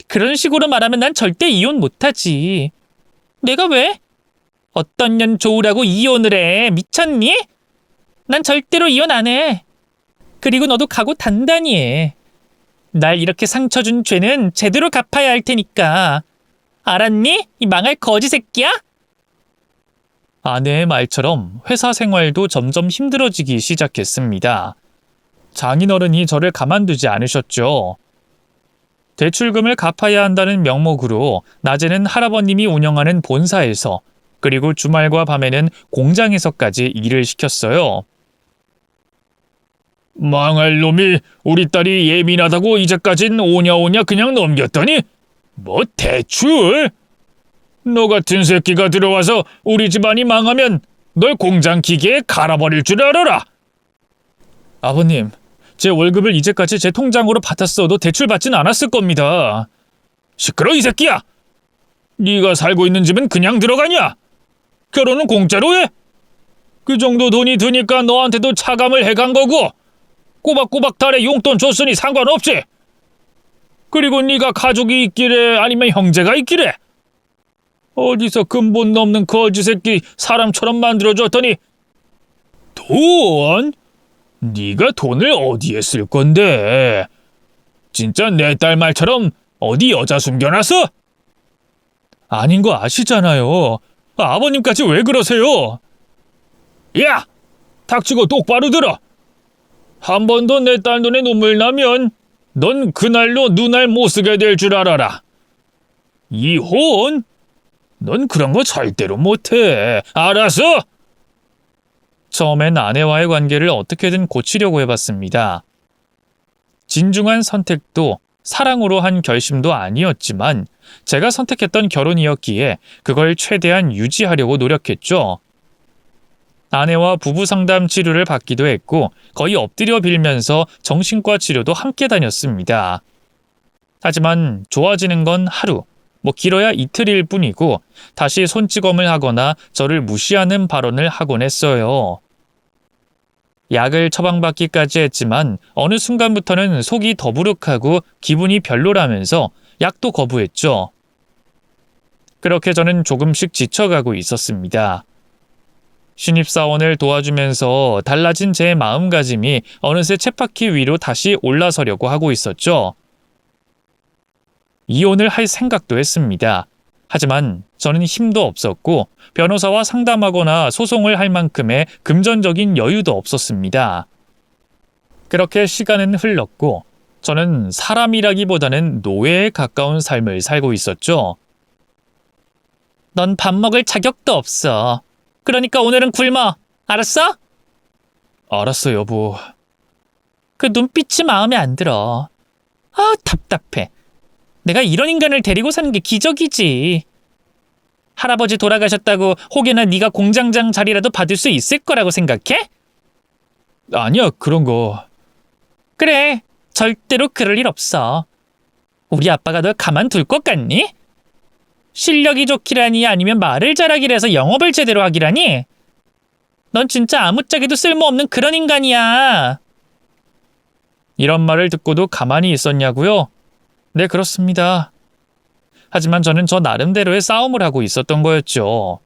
S1: 그런 식으로 말하면 난 절대 이혼 못하지. 내가 왜? 어떤 년 좋으라고 이혼을 해. 미쳤니? 난 절대로 이혼 안 해. 그리고 너도 각오 단단히 해. 날 이렇게 상처 준 죄는 제대로 갚아야 할 테니까. 알았니? 이 망할 거지 새끼야? 아내의 말처럼 회사 생활도 점점 힘들어지기 시작했습니다. 장인어른이 저를 가만두지 않으셨죠. 대출금을 갚아야 한다는 명목으로 낮에는 할아버님이 운영하는 본사에서 그리고 주말과 밤에는 공장에서까지 일을 시켰어요. 망할 놈이 우리 딸이 예민하다고 이제까진 오냐오냐 그냥 넘겼더니 뭐 대출? 너 같은 새끼가 들어와서 우리 집안이 망하면 널 공장 기계에 갈아버릴 줄 알아라. 아버님, 제 월급을 이제까지 제 통장으로 받았어도 대출 받진 않았을 겁니다. 시끄러 이 새끼야. 네가 살고 있는 집은 그냥 들어가냐? 결혼은 공짜로 해? 그 정도 돈이 드니까 너한테도 차감을 해간 거고 꼬박꼬박 달에 용돈 줬으니 상관없지. 그리고 네가 가족이 있기래 아니면 형제가 있기래. 어디서 근본 넘는 거지 새끼 사람처럼 만들어줬더니 돈? 네가 돈을 어디에 쓸 건데? 진짜 내 딸 말처럼 어디 여자 숨겨놨어? 아닌 거 아시잖아요. 아버님까지 왜 그러세요? 야! 닥치고 똑바로 들어. 한 번 더 내 딸 눈에 눈물 나면 넌 그날로 눈알 못 쓰게 될 줄 알아라. 이혼? 넌 그런 거 절대로 못해. 알았어? 처음엔 아내와의 관계를 어떻게든 고치려고 해봤습니다. 진중한 선택도 사랑으로 한 결심도 아니었지만 제가 선택했던 결혼이었기에 그걸 최대한 유지하려고 노력했죠. 아내와 부부 상담 치료를 받기도 했고 거의 엎드려 빌면서 정신과 치료도 함께 다녔습니다. 하지만 좋아지는 건 하루, 뭐 길어야 이틀일 뿐이고 다시 손찌검을 하거나 저를 무시하는 발언을 하곤 했어요. 약을 처방받기까지 했지만 어느 순간부터는 속이 더부룩하고 기분이 별로라면서 약도 거부했죠. 그렇게 저는 조금씩 지쳐가고 있었습니다. 신입사원을 도와주면서 달라진 제 마음가짐이 어느새 쳇바퀴 위로 다시 올라서려고 하고 있었죠. 이혼을 할 생각도 했습니다. 하지만 저는 힘도 없었고 변호사와 상담하거나 소송을 할 만큼의 금전적인 여유도 없었습니다. 그렇게 시간은 흘렀고 저는 사람이라기보다는 노예에 가까운 삶을 살고 있었죠. 넌 밥 먹을 자격도 없어. 그러니까 오늘은 굶어. 알았어? 알았어, 여보. 그 눈빛이 마음에 안 들어. 아, 답답해. 내가 이런 인간을 데리고 사는 게 기적이지. 할아버지 돌아가셨다고 혹여나 네가 공장장 자리라도 받을 수 있을 거라고 생각해? 아니야, 그런 거. 그래, 절대로 그럴 일 없어. 우리 아빠가 널 가만둘 것 같니? 실력이 좋기라니 아니면 말을 잘하기라서 영업을 제대로 하기라니? 넌 진짜 아무짝에도 쓸모없는 그런 인간이야. 이런 말을 듣고도 가만히 있었냐고요? 네, 그렇습니다. 하지만 저는 저 나름대로의 싸움을 하고 있었던 거였죠.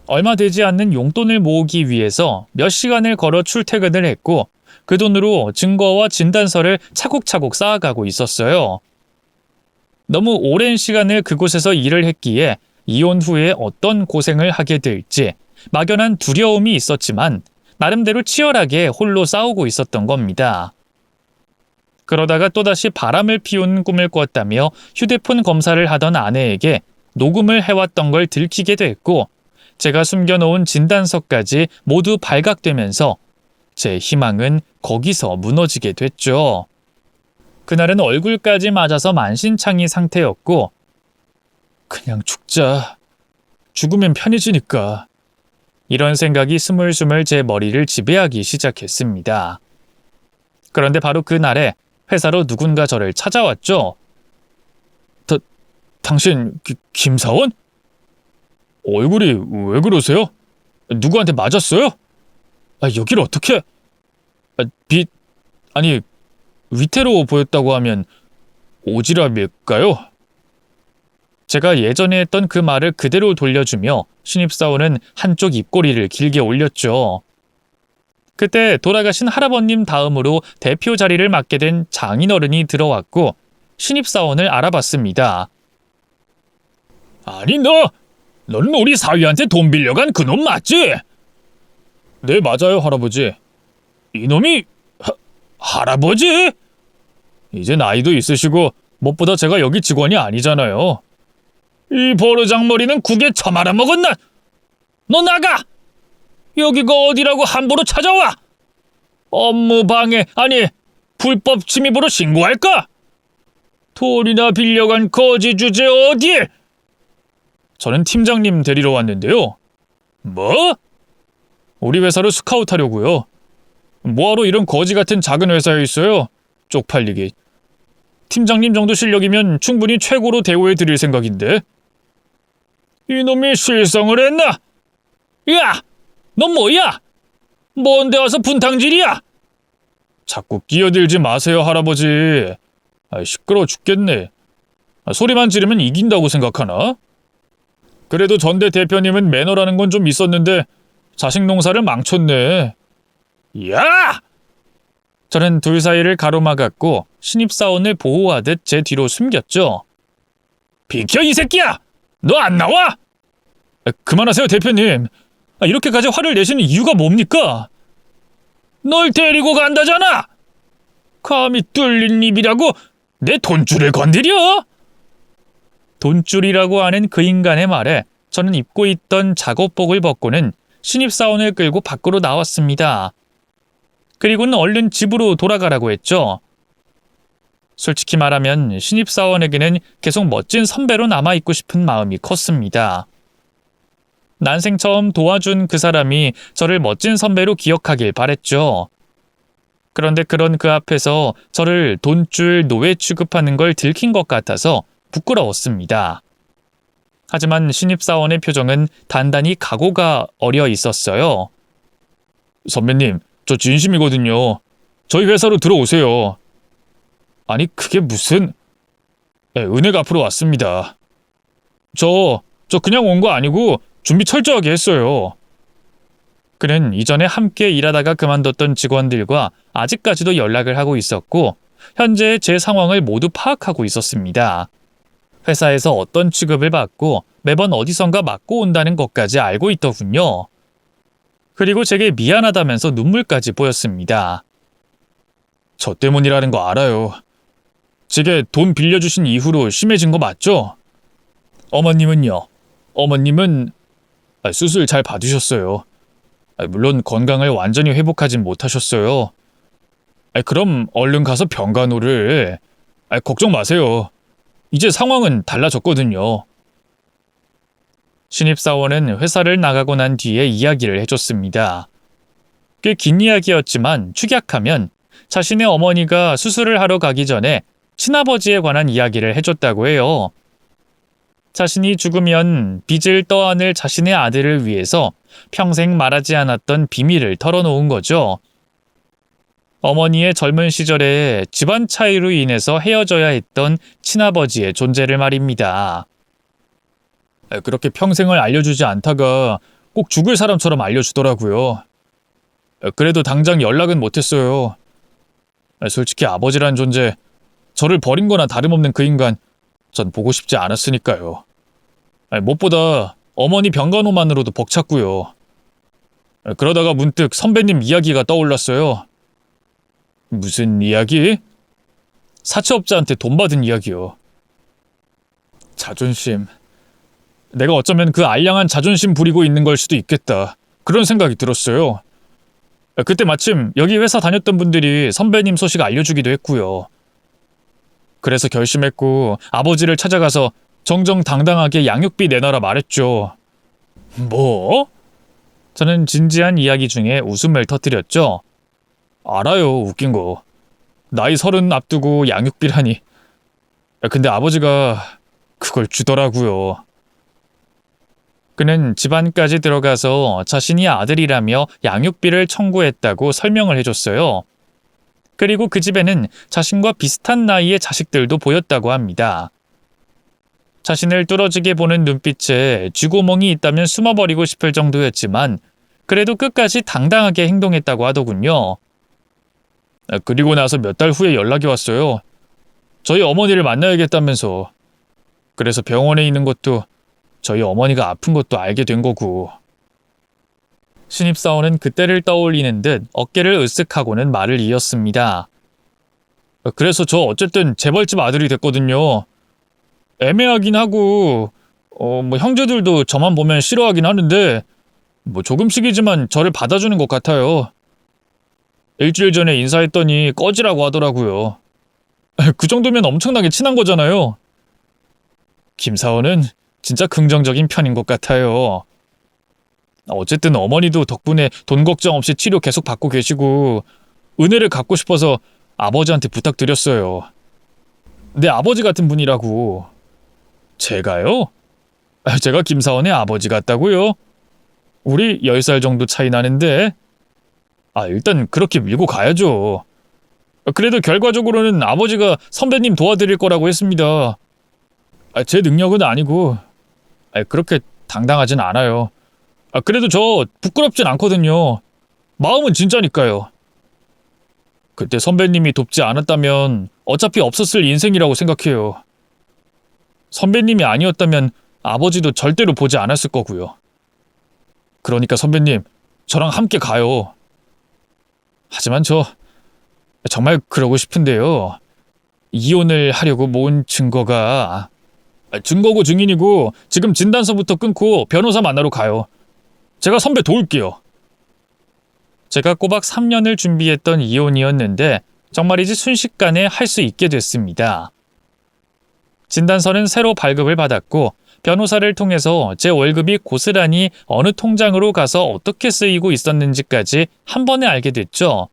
S1: 얼마 되지 않는 용돈을 모으기 위해서 몇 시간을 걸어 출퇴근을 했고 그 돈으로 증거와 진단서를 차곡차곡 쌓아가고 있었어요. 너무 오랜 시간을 그곳에서 일을 했기에 이혼 후에 어떤 고생을 하게 될지 막연한 두려움이 있었지만 나름대로 치열하게 홀로 싸우고 있었던 겁니다. 그러다가 또다시 바람을 피운 꿈을 꿨다며 휴대폰 검사를 하던 아내에게 녹음을 해왔던 걸 들키게 됐고 제가 숨겨놓은 진단서까지 모두 발각되면서 제 희망은 거기서 무너지게 됐죠. 그날은 얼굴까지 맞아서 만신창이 상태였고 그냥 죽자. 죽으면 편해지니까. 이런 생각이 스물스물 제 머리를 지배하기 시작했습니다. 그런데 바로 그날에 회사로 누군가 저를 찾아왔죠. 당신 김사원? 얼굴이 왜 그러세요? 누구한테 맞았어요? 여길 어떻게? 아니 위태로워 보였다고 하면 오지랖일까요? 제가 예전에 했던 그 말을 그대로 돌려주며 신입사원은 한쪽 입꼬리를 길게 올렸죠. 그때 돌아가신 할아버님 다음으로 대표 자리를 맡게 된 장인어른이 들어왔고 신입사원을 알아봤습니다. 아니 너는 우리 사위한테 돈 빌려간 그놈 맞지? 네, 맞아요, 할아버지. 이놈이 할아버지? 이제 나이도 있으시고 무엇보다 제가 여기 직원이 아니잖아요. 이 버르장머리는 국에 쳐 말아먹었나? 너 나가! 여기가 어디라고 함부로 찾아와? 업무방해, 아니 불법 침입으로 신고할까? 돈이나 빌려간 거지 주제 어디? 저는 팀장님 데리러 왔는데요. 뭐? 우리 회사를 스카우트하려고요. 뭐하러 이런 거지 같은 작은 회사에 있어요? 쪽팔리게. 팀장님 정도 실력이면 충분히 최고로 대우해드릴 생각인데. 이놈이 실성을 했나? 야! 넌 뭐야? 뭔데 와서 분탕질이야? 자꾸 끼어들지 마세요, 할아버지. 시끄러워 죽겠네. 소리만 지르면 이긴다고 생각하나? 그래도 전대 대표님은 매너라는 건 좀 있었는데 자식 농사를 망쳤네. 야! 저는 둘 사이를 가로막았고 신입사원을 보호하듯 제 뒤로 숨겼죠. 비켜 이 새끼야! 너 안 나와? 그만하세요, 대표님. 이렇게까지 화를 내시는 이유가 뭡니까? 널 데리고 간다잖아! 감히 뚫린 입이라고 내 돈줄을 건드려? 돈줄이라고 하는 그 인간의 말에 저는 입고 있던 작업복을 벗고는 신입사원을 끌고 밖으로 나왔습니다. 그리고는 얼른 집으로 돌아가라고 했죠. 솔직히 말하면 신입사원에게는 계속 멋진 선배로 남아있고 싶은 마음이 컸습니다. 난생 처음 도와준 그 사람이 저를 멋진 선배로 기억하길 바랬죠. 그런데 그런 그 앞에서 저를 돈줄 노예 취급하는 걸 들킨 것 같아서 부끄러웠습니다. 하지만 신입사원의 표정은 단단히 각오가 어려 있었어요. 선배님, 저 진심이거든요. 저희 회사로 들어오세요. 아니, 그게 무슨... 은혜 갚으러 왔습니다. 저 그냥 온 거 아니고 준비 철저하게 했어요. 그는 이전에 함께 일하다가 그만뒀던 직원들과 아직까지도 연락을 하고 있었고 현재 제 상황을 모두 파악하고 있었습니다. 회사에서 어떤 취급을 받고 매번 어디선가 맞고 온다는 것까지 알고 있더군요. 그리고 제게 미안하다면서 눈물까지 보였습니다. 저 때문이라는 거 알아요. 제게 돈 빌려주신 이후로 심해진 거 맞죠? 어머님은요? 어머님은 수술 잘 받으셨어요. 물론 건강을 완전히 회복하진 못하셨어요. 그럼 얼른 가서 병간호를... 걱정 마세요. 이제 상황은 달라졌거든요. 신입사원은 회사를 나가고 난 뒤에 이야기를 해줬습니다. 꽤 긴 이야기였지만 축약하면 자신의 어머니가 수술을 하러 가기 전에 친아버지에 관한 이야기를 해줬다고 해요. 자신이 죽으면 빚을 떠안을 자신의 아들을 위해서 평생 말하지 않았던 비밀을 털어놓은 거죠. 어머니의 젊은 시절에 집안 차이로 인해서 헤어져야 했던 친아버지의 존재를 말입니다. 그렇게 평생을 알려주지 않다가 꼭 죽을 사람처럼 알려주더라고요. 그래도 당장 연락은 못했어요. 솔직히 아버지란 존재, 저를 버린 거나 다름없는 그 인간, 전 보고 싶지 않았으니까요. 무엇보다 어머니 병간호만으로도 벅찼고요. 그러다가 문득 선배님 이야기가 떠올랐어요. 무슨 이야기? 사채업자한테 돈 받은 이야기요. 자존심. 내가 어쩌면 그 알량한 자존심 부리고 있는 걸 수도 있겠다. 그런 생각이 들었어요. 그때 마침 여기 회사 다녔던 분들이 선배님 소식 알려주기도 했고요. 그래서 결심했고 아버지를 찾아가서 정정당당하게 양육비 내놔라 말했죠. 뭐? 저는 진지한 이야기 중에 웃음을 터뜨렸죠. 알아요, 웃긴 거. 나이 30 앞두고 양육비라니. 근데 아버지가 그걸 주더라고요. 그는 집안까지 들어가서 자신이 아들이라며 양육비를 청구했다고 설명을 해줬어요. 그리고 그 집에는 자신과 비슷한 나이의 자식들도 보였다고 합니다. 자신을 뚫어지게 보는 눈빛에 쥐구멍이 있다면 숨어버리고 싶을 정도였지만 그래도 끝까지 당당하게 행동했다고 하더군요. 그리고 나서 몇 달 후에 연락이 왔어요. 저희 어머니를 만나야겠다면서. 그래서 병원에 있는 것도 저희 어머니가 아픈 것도 알게 된 거고. 신입사원은 그때를 떠올리는 듯 어깨를 으쓱하고는 말을 이었습니다. 그래서 저 어쨌든 재벌집 아들이 됐거든요. 애매하긴 하고 형제들도 저만 보면 싫어하긴 하는데 조금씩이지만 저를 받아주는 것 같아요. 일주일 전에 인사했더니 꺼지라고 하더라고요. 그 정도면 엄청나게 친한 거잖아요. 김사원은 진짜 긍정적인 편인 것 같아요. 어쨌든 어머니도 덕분에 돈 걱정 없이 치료 계속 받고 계시고 은혜를 갚고 싶어서 아버지한테 부탁드렸어요. 내 아버지 같은 분이라고. 제가요? 제가 김사원의 아버지 같다고요? 우리 10살 정도 차이 나는데. 일단 그렇게 밀고 가야죠. 그래도 결과적으로는 아버지가 선배님 도와드릴 거라고 했습니다. 제 능력은 아니고 그렇게 당당하진 않아요. 그래도 저 부끄럽진 않거든요. 마음은 진짜니까요. 그때 선배님이 돕지 않았다면 어차피 없었을 인생이라고 생각해요. 선배님이 아니었다면 아버지도 절대로 보지 않았을 거고요. 그러니까 선배님, 저랑 함께 가요. 하지만 저 정말 그러고 싶은데요. 이혼을 하려고 모은 증거가... 증거고 증인이고 지금 진단서부터 끊고 변호사 만나러 가요. 제가 선배 도울게요. 제가 꼬박 3년을 준비했던 이혼이었는데 정말이지 순식간에 할 수 있게 됐습니다. 진단서는 새로 발급을 받았고 변호사를 통해서 제 월급이 고스란히 어느 통장으로 가서 어떻게 쓰이고 있었는지까지 한 번에 알게 됐죠.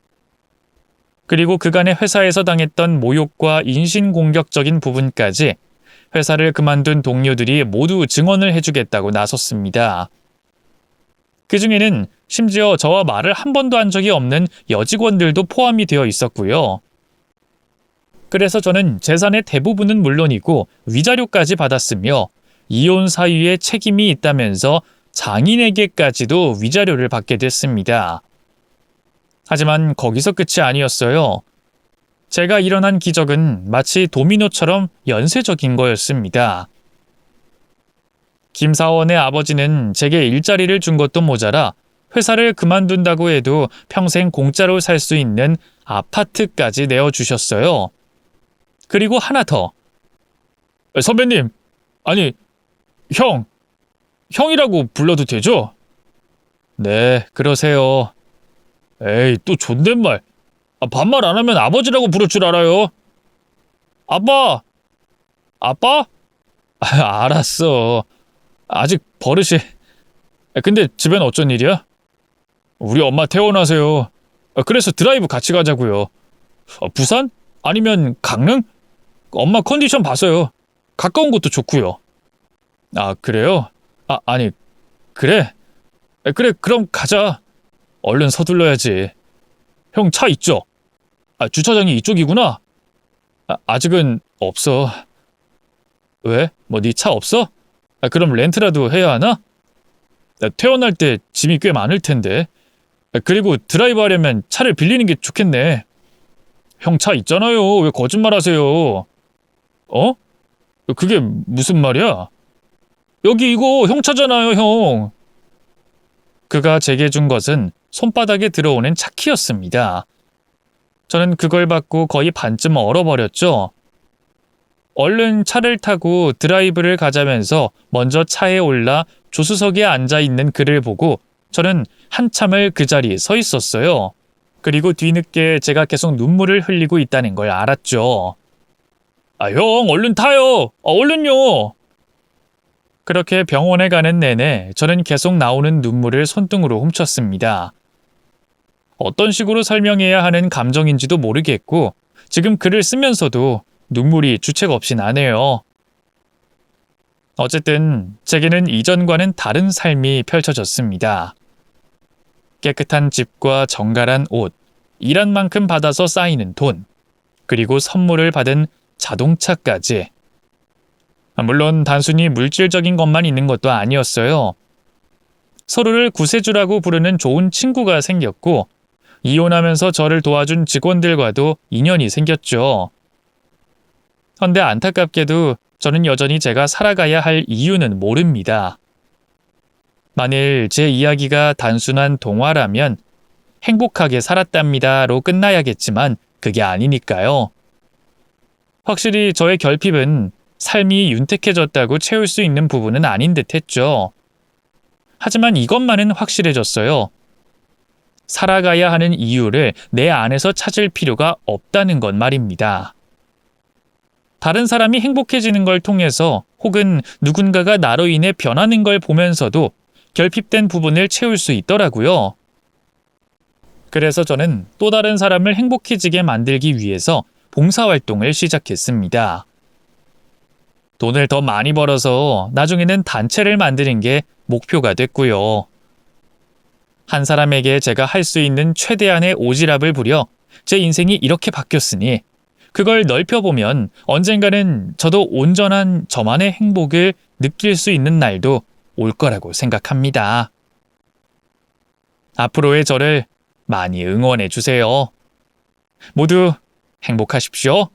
S1: 그리고 그간의 회사에서 당했던 모욕과 인신공격적인 부분까지 회사를 그만둔 동료들이 모두 증언을 해주겠다고 나섰습니다. 그 중에는 심지어 저와 말을 한 번도 한 적이 없는 여직원들도 포함이 되어 있었고요. 그래서 저는 재산의 대부분은 물론이고 위자료까지 받았으며 이혼 사유에 책임이 있다면서 장인에게까지도 위자료를 받게 됐습니다. 하지만 거기서 끝이 아니었어요. 제가 일어난 기적은 마치 도미노처럼 연쇄적인 거였습니다. 김사원의 아버지는 제게 일자리를 준 것도 모자라 회사를 그만둔다고 해도 평생 공짜로 살 수 있는 아파트까지 내어주셨어요. 그리고 하나 더. 선배님, 아니, 형이라고 불러도 되죠? 네, 그러세요. 에이, 또 존댓말. 반말 안 하면 아버지라고 부를 줄 알아요. 아빠? 알았어. 아직 버릇이. 근데 집엔 어쩐 일이야? 우리 엄마 퇴원하세요. 그래서 드라이브 같이 가자고요. 부산? 아니면 강릉? 엄마 컨디션 봐서요. 가까운 곳도 좋고요. 아, 그래요? 아니, 그래? 그래, 그럼 가자. 얼른 서둘러야지. 형 차 있죠? 주차장이 이쪽이구나. 아직은 없어. 왜? 뭐 네 차 없어? 그럼 렌트라도 해야 하나? 퇴원할 때 짐이 꽤 많을 텐데. 그리고 드라이브 하려면 차를 빌리는 게 좋겠네. 형 차 있잖아요. 왜 거짓말 하세요? 어? 그게 무슨 말이야? 여기 이거 형 차잖아요, 형. 그가 제게 준 것은 손바닥에 들어오는 차키였습니다. 저는 그걸 받고 거의 반쯤 얼어버렸죠. 얼른 차를 타고 드라이브를 가자면서 먼저 차에 올라 조수석에 앉아 있는 그를 보고 저는 한참을 그 자리에 서 있었어요. 그리고 뒤늦게 제가 계속 눈물을 흘리고 있다는 걸 알았죠. 형, 얼른 타요. 얼른요. 그렇게 병원에 가는 내내 저는 계속 나오는 눈물을 손등으로 훔쳤습니다. 어떤 식으로 설명해야 하는 감정인지도 모르겠고 지금 글을 쓰면서도 눈물이 주책 없이 나네요. 어쨌든 제게는 이전과는 다른 삶이 펼쳐졌습니다. 깨끗한 집과 정갈한 옷, 일한 만큼 받아서 쌓이는 돈, 그리고 선물을 받은 자동차까지. 물론 단순히 물질적인 것만 있는 것도 아니었어요. 서로를 구세주라고 부르는 좋은 친구가 생겼고 이혼하면서 저를 도와준 직원들과도 인연이 생겼죠. 그런데 안타깝게도 저는 여전히 제가 살아가야 할 이유는 모릅니다. 만일 제 이야기가 단순한 동화라면 행복하게 살았답니다로 끝나야겠지만 그게 아니니까요. 확실히 저의 결핍은 삶이 윤택해졌다고 채울 수 있는 부분은 아닌 듯 했죠. 하지만 이것만은 확실해졌어요. 살아가야 하는 이유를 내 안에서 찾을 필요가 없다는 것 말입니다. 다른 사람이 행복해지는 걸 통해서 혹은 누군가가 나로 인해 변하는 걸 보면서도 결핍된 부분을 채울 수 있더라고요. 그래서 저는 또 다른 사람을 행복해지게 만들기 위해서 봉사활동을 시작했습니다. 돈을 더 많이 벌어서 나중에는 단체를 만드는 게 목표가 됐고요. 한 사람에게 제가 할 수 있는 최대한의 오지랖을 부려 제 인생이 이렇게 바뀌었으니 그걸 넓혀보면 언젠가는 저도 온전한 저만의 행복을 느낄 수 있는 날도 올 거라고 생각합니다. 앞으로의 저를 많이 응원해 주세요. 모두 행복하십시오.